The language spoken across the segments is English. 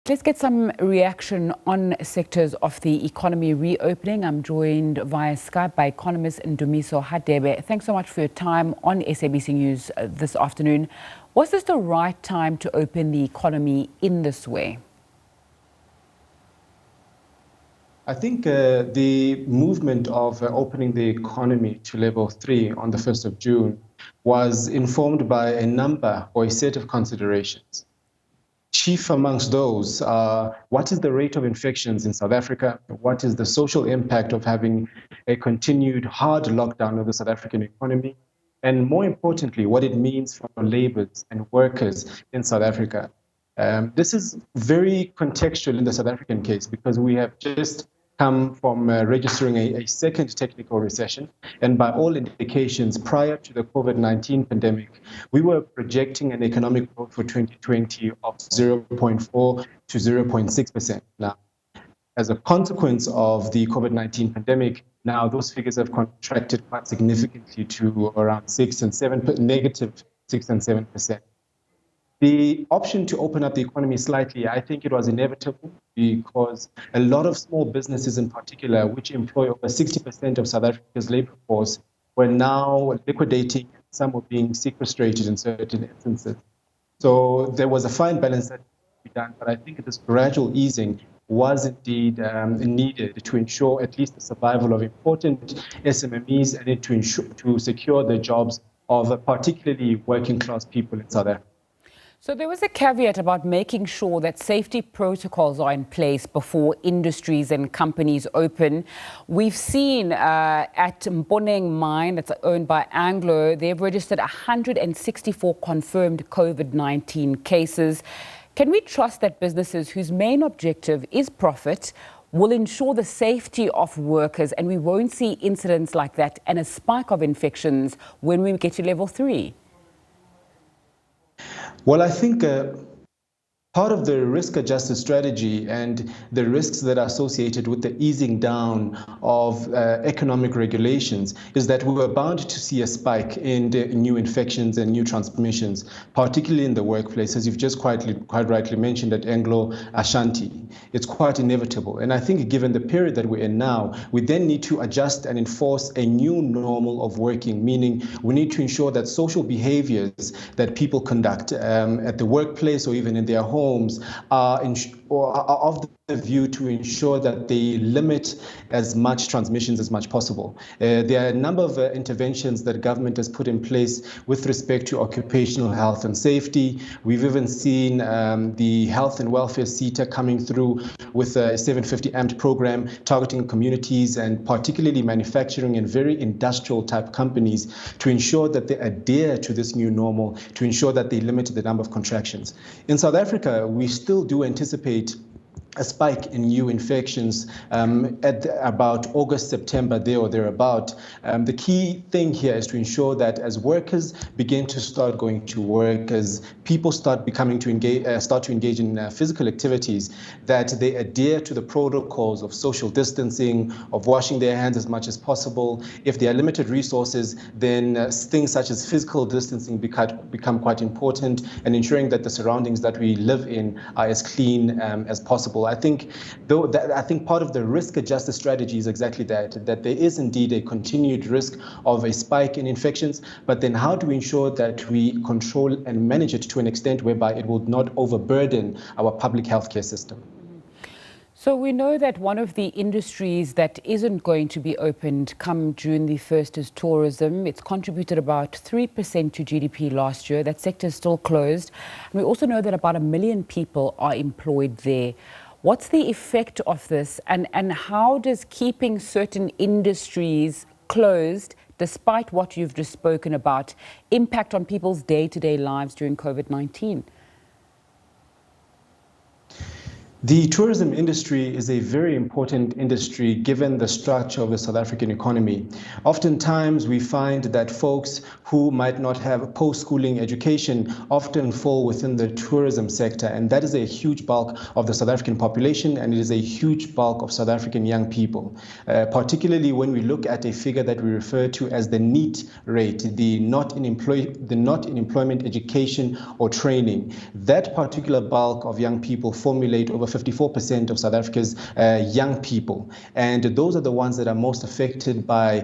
Let's get some reaction on sectors of the economy reopening. I'm joined via Skype by Economist Ndumiso Hadebe. Thanks so much for your time on SABC News this afternoon. Was this the right time to open the economy in this way? I think the movement of opening the economy to level 3 on the 1st of June was informed by a number or a set of considerations. Chief amongst those are what is the rate of infections in South Africa? What is the social impact of having a continued hard lockdown of the South African economy? And more importantly, what it means for laborers and workers in South Africa. This is very contextual in the South African case because we have just come from registering a second technical recession. And by all indications, prior to the COVID-19 pandemic, we were projecting an economic growth for 2020 of 0.4 to 0.6%. Now, as a consequence of the COVID-19 pandemic, now those figures have contracted quite significantly to around negative 6 and 7%. The option to open up the economy slightly, I think it was inevitable because a lot of small businesses in particular, which employ over 60% of South Africa's labor force, were now liquidating. Some were being sequestrated in certain instances. So there was a fine balance that had to be done, but I think this gradual easing was indeed needed to ensure at least the survival of important SMMEs and to secure the jobs of particularly working class people in South Africa. So there was a caveat about making sure that safety protocols are in place before industries and companies open. We've seen at Mponeng mine that's owned by Anglo, they've registered 164 confirmed COVID-19 cases. Can we trust that businesses whose main objective is profit will ensure the safety of workers and we won't see incidents like that and a spike of infections when we get to level 3? Well, I think part of the risk-adjusted strategy and the risks that are associated with the easing down of economic regulations is that we were bound to see a spike in the new infections and new transmissions, particularly in the workplace, as you've just quite rightly mentioned at Anglo Ashanti. It's quite inevitable. And I think given the period that we're in now, we then need to adjust and enforce a new normal of working, meaning we need to ensure that social behaviors that people conduct at the workplace or even in their homes are of the view to ensure that they limit as much transmissions as much possible. There are a number of interventions that government has put in place with respect to occupational health and safety. We've even seen the health and welfare SETA coming through with a 750 amped program targeting communities and particularly manufacturing and very industrial type companies to ensure that they adhere to this new normal, to ensure that they limit the number of contractions. In South Africa, we still do anticipate a spike in new infections at about August, September, there or thereabout. The key thing here is to ensure that as workers begin to start going to work, as people start to engage in physical activities, that they adhere to the protocols of social distancing, of washing their hands as much as possible. If there are limited resources, then things such as physical distancing become quite important, and ensuring that the surroundings that we live in are as clean as possible. I think part of the risk-adjusted strategy is exactly that there is indeed a continued risk of a spike in infections, but then how do we ensure that we control and manage it to an extent whereby it will not overburden our public healthcare system? So we know that one of the industries that isn't going to be opened come June the 1st is tourism. It's contributed about 3% to GDP last year. That sector is still closed. And we also know that about 1 million people are employed there. What's the effect of this and how does keeping certain industries closed, despite what you've just spoken about, impact on people's day-to-day lives during COVID-19? The tourism industry is a very important industry given the structure of the South African economy. Oftentimes, we find that folks who might not have post-schooling education often fall within the tourism sector, and that is a huge bulk of the South African population, and it is a huge bulk of South African young people, particularly when we look at a figure that we refer to as the NEET rate, the not in employment education or training. That particular bulk of young people formulate over 54% of South Africa's young people. And those are the ones that are most affected by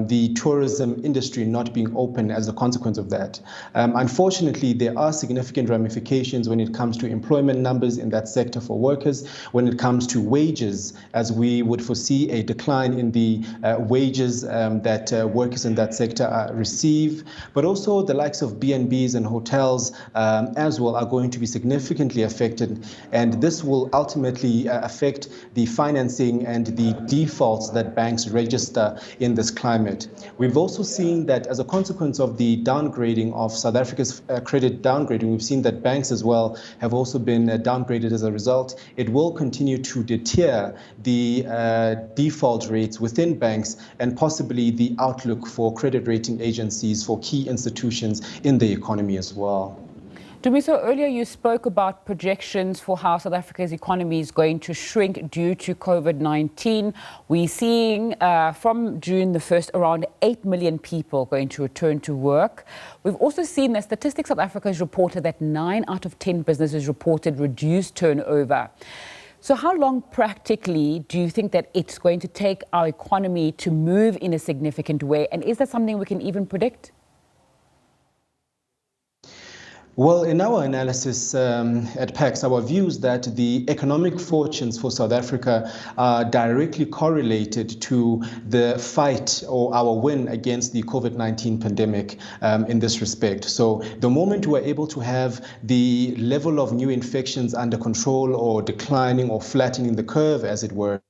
the tourism industry not being open as a consequence of that. Unfortunately, there are significant ramifications when it comes to employment numbers in that sector for workers, when it comes to wages, as we would foresee a decline in the wages that workers in that sector receive, but also the likes of B&Bs and hotels as well are going to be significantly affected. And this will ultimately affect the financing and the defaults that banks register in this climate. We've also seen that as a consequence of the downgrading of South Africa's credit downgrading, we've seen that banks as well have also been downgraded as a result. It will continue to deter the default rates within banks and possibly the outlook for credit rating agencies for key institutions in the economy as well. Ndumiso, earlier you spoke about projections for how South Africa's economy is going to shrink due to COVID-19. We're seeing from June the 1st around 8 million people going to return to work. We've also seen that Statistics South Africa has reported that 9 out of 10 businesses reported reduced turnover. So how long practically do you think that it's going to take our economy to move in a significant way? And is that something we can even predict? Well, in our analysis at PAX, our view is that the economic fortunes for South Africa are directly correlated to the fight or our win against the COVID-19 pandemic in this respect. So the moment we're able to have the level of new infections under control or declining or flattening the curve, as it were,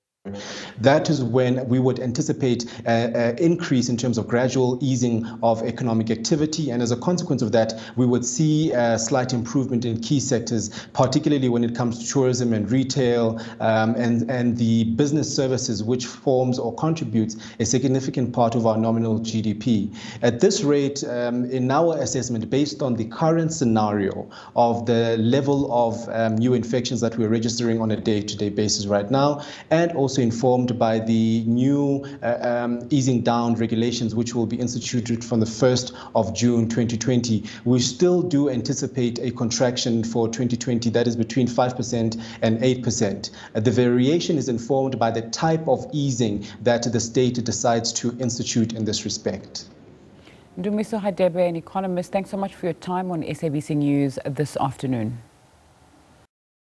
that is when we would anticipate an increase in terms of gradual easing of economic activity. And as a consequence of that, we would see a slight improvement in key sectors, particularly when it comes to tourism and retail and the business services, which forms or contributes a significant part of our nominal GDP. At this rate, in our assessment, based on the current scenario of the level of new infections that we're registering on a day-to-day basis right now, and also informed by the new easing down regulations, which will be instituted from the 1st of June 2020. We still do anticipate a contraction for 2020 that is between 5% and 8%. The variation is informed by the type of easing that the state decides to institute in this respect. Ndumiso Hadebe, an economist, thanks so much for your time on SABC News this afternoon.